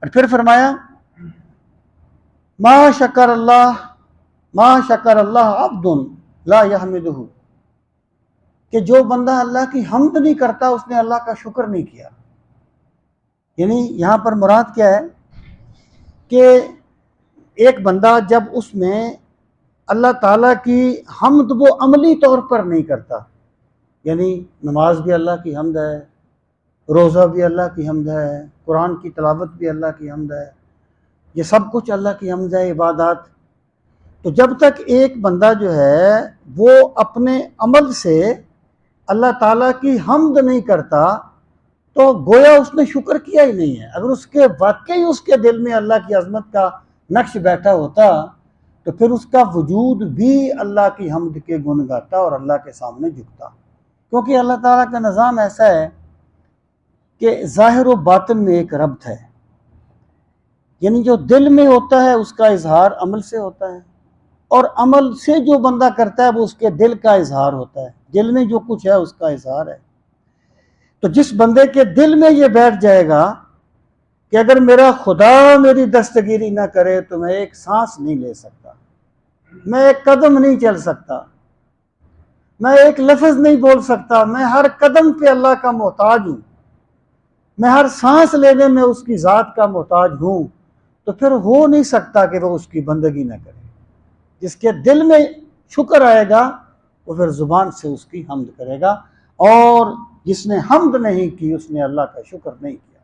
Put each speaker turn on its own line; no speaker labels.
اور پھر فرمایا ما شکر اللہ عبد لا یحمدہ، کہ جو بندہ اللہ کی حمد نہیں کرتا اس نے اللہ کا شکر نہیں کیا۔ یعنی یہاں پر مراد کیا ہے کہ ایک بندہ جب اس میں اللہ تعالیٰ کی حمد وہ عملی طور پر نہیں کرتا، یعنی نماز بھی اللہ کی حمد ہے، روزہ بھی اللہ کی حمد ہے، قرآن کی تلاوت بھی اللہ کی حمد ہے، یہ سب کچھ اللہ کی حمد ہے، عبادات۔ تو جب تک ایک بندہ جو ہے وہ اپنے عمل سے اللہ تعالیٰ کی حمد نہیں کرتا تو گویا اس نے شکر کیا ہی نہیں ہے۔ اگر اس کے واقعی اس کے دل میں اللہ کی عظمت کا نقش بیٹھا ہوتا تو پھر اس کا وجود بھی اللہ کی حمد کے گن گاتا اور اللہ کے سامنے جھکتا، کیونکہ اللہ تعالیٰ کا نظام ایسا ہے کہ ظاہر و باطن میں ایک ربط ہے، یعنی جو دل میں ہوتا ہے اس کا اظہار عمل سے ہوتا ہے، اور عمل سے جو بندہ کرتا ہے وہ اس کے دل کا اظہار ہوتا ہے، دل میں جو کچھ ہے اس کا اظہار ہے۔ تو جس بندے کے دل میں یہ بیٹھ جائے گا کہ اگر میرا خدا میری دستگیری نہ کرے تو میں ایک سانس نہیں لے سکتا، میں ایک قدم نہیں چل سکتا، میں ایک لفظ نہیں بول سکتا، میں ہر قدم پہ اللہ کا محتاج ہوں، میں ہر سانس لینے میں اس کی ذات کا محتاج ہوں، تو پھر ہو نہیں سکتا کہ وہ اس کی بندگی نہ کرے۔ جس کے دل میں شکر آئے گا وہ پھر زبان سے اس کی حمد کرے گا، اور جس نے حمد نہیں کی اس نے اللہ کا شکر نہیں کیا۔